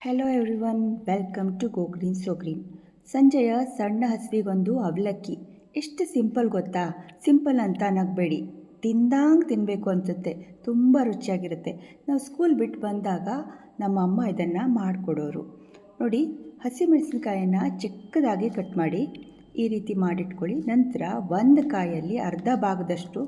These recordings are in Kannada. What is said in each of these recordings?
Hello everyone, welcome to go green so green. ಸಂಜೆಯ ಸಣ್ಣ ಹಸಿವಿಗೊಂದು ಅವಲಕ್ಕಿ ಎಷ್ಟು ಸಿಂಪಲ್ ಗೊತ್ತಾ? ಸಿಂಪಲ್ ಅಂತ ನಗಬೇಡಿ, ತಿಂದಂಗೆ ತಿನ್ನಬೇಕು ಅನಿಸುತ್ತೆ. ತುಂಬ ರುಚಿಯಾಗಿರುತ್ತೆ. ನಾವು ಸ್ಕೂಲ್ ಬಿಟ್ಟು ಬಂದಾಗ ನಮ್ಮ ಅಮ್ಮ ಇದನ್ನು ಮಾಡಿಕೊಡೋರು. ನೋಡಿ, ಹಸಿಮೆಣಸಿನಕಾಯನ್ನು ಚಿಕ್ಕದಾಗಿ ಕಟ್ ಮಾಡಿ ಈ ರೀತಿ ಮಾಡಿಟ್ಕೊಳ್ಳಿ. ನಂತರ ಒಂದು ಕಾಯಲ್ಲಿ ಅರ್ಧ ಭಾಗದಷ್ಟು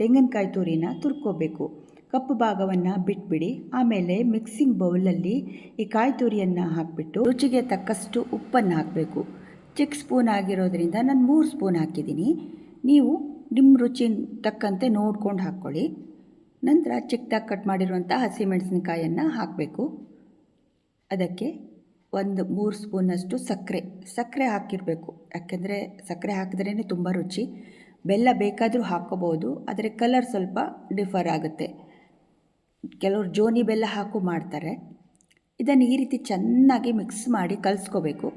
ತೆಂಗಿನಕಾಯಿ ತುರಿನ ತುರ್ಕೋಬೇಕು. ಕಪ್ಪು ಭಾಗವನ್ನು ಬಿಟ್ಬಿಡಿ. ಆಮೇಲೆ ಮಿಕ್ಸಿಂಗ್ ಬೌಲಲ್ಲಿ ಈ ಕಾಯಿ ತುರಿಯನ್ನು ಹಾಕಿಬಿಟ್ಟು ರುಚಿಗೆ ತಕ್ಕಷ್ಟು ಉಪ್ಪನ್ನು ಹಾಕಬೇಕು. ಚಿಕ್ಕ ಸ್ಪೂನ್ ಆಗಿರೋದ್ರಿಂದ ನಾನು 3 ಸ್ಪೂನ್ ಹಾಕಿದ್ದೀನಿ. ನೀವು ನಿಮ್ಮ ರುಚಿ ತಕ್ಕಂತೆ ನೋಡ್ಕೊಂಡು ಹಾಕ್ಕೊಳ್ಳಿ. ನಂತರ ಚಿಕ್ಕದಾಗಿ ಕಟ್ ಮಾಡಿರುವಂಥ ಹಸಿಮೆಣಸಿನಕಾಯನ್ನು ಹಾಕಬೇಕು. ಅದಕ್ಕೆ 3 ಸ್ಪೂನಷ್ಟು ಸಕ್ಕರೆ ಹಾಕಿರಬೇಕು. ಯಾಕೆಂದರೆ ಸಕ್ಕರೆ ಹಾಕಿದ್ರೇ ತುಂಬ ರುಚಿ. ಬೆಲ್ಲ ಬೇಕಾದರೂ ಹಾಕ್ಕೋಬೋದು, ಆದರೆ ಕಲರ್ ಸ್ವಲ್ಪ ಡಿಫರ್ ಆಗುತ್ತೆ. ಕೆಲವರು ಜೋನಿ ಬೆಲ್ಲ ಹಾಕು ಮಾಡ್ತಾರೆ. ಇದನ್ನು ಈ ರೀತಿ ಚೆನ್ನಾಗಿ ಮಿಕ್ಸ್ ಮಾಡಿ ಕಲಿಸ್ಕೋಬೇಕು.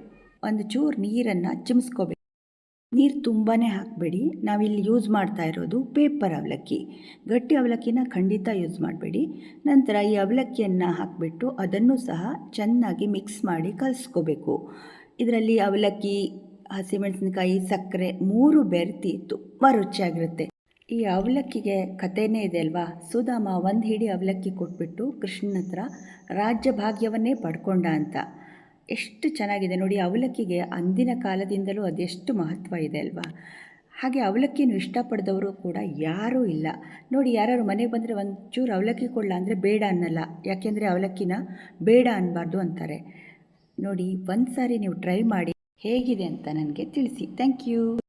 ಒಂದು ಚೂರು ನೀರನ್ನು ಚಿಮ್ಸ್ಕೋಬೇಕು. ನೀರು ತುಂಬಾ ಹಾಕಬೇಡಿ. ನಾವಿಲ್ಲಿ ಯೂಸ್ ಮಾಡ್ತಾ ಇರೋದು ಪೇಪರ್ ಅವಲಕ್ಕಿ. ಗಟ್ಟಿ ಅವಲಕ್ಕಿನ ಖಂಡಿತ ಯೂಸ್ ಮಾಡಬೇಡಿ. ನಂತರ ಈ ಅವಲಕ್ಕಿಯನ್ನು ಹಾಕಿಬಿಟ್ಟು ಅದನ್ನು ಸಹ ಚೆನ್ನಾಗಿ ಮಿಕ್ಸ್ ಮಾಡಿ ಕಲಿಸ್ಕೋಬೇಕು. ಇದರಲ್ಲಿ ಅವಲಕ್ಕಿ, ಹಸಿಮೆಣಸಿನಕಾಯಿ, ಸಕ್ಕರೆ 3 ಬೆರೆತಿ ತುಂಬ ರುಚಿಯಾಗಿರುತ್ತೆ. ಈ ಅವಲಕ್ಕಿಗೆ ಕಥೆನೇ ಇದೆ ಅಲ್ವಾ? ಸುಧಾಮ ಒಂದು ಹಿಡಿ ಅವಲಕ್ಕಿ ಕೊಟ್ಬಿಟ್ಟು ಕೃಷ್ಣನ ಹತ್ರ ರಾಜ್ಯ ಭಾಗ್ಯವನ್ನೇ ಪಡ್ಕೊಂಡ ಅಂತ. ಎಷ್ಟು ಚೆನ್ನಾಗಿದೆ ನೋಡಿ. ಅವಲಕ್ಕಿಗೆ ಅಂದಿನ ಕಾಲದಿಂದಲೂ ಅದೆಷ್ಟು ಮಹತ್ವ ಇದೆ ಅಲ್ವಾ? ಹಾಗೆ ಅವಲಕ್ಕಿಯನ್ನು ಇಷ್ಟಪಡಿದವರು ಕೂಡ ಯಾರೂ ಇಲ್ಲ ನೋಡಿ. ಯಾರು ಮನೆಗೆ ಬಂದರೆ ಒಂಚೂರು ಅವಲಕ್ಕಿ ಕೊಡಲ್ಲ ಅಂದರೆ ಬೇಡ ಅನ್ನಲ್ಲ. ಯಾಕೆಂದರೆ ಅವಲಕ್ಕಿನ ಬೇಡ ಅನ್ನಬಾರ್ದು ಅಂತಾರೆ. ನೋಡಿ, ಒಂದು ಸಾರಿ ನೀವು ಟ್ರೈ ಮಾಡಿ ಹೇಗಿದೆ ಅಂತ ನನಗೆ ತಿಳಿಸಿ. Thank you.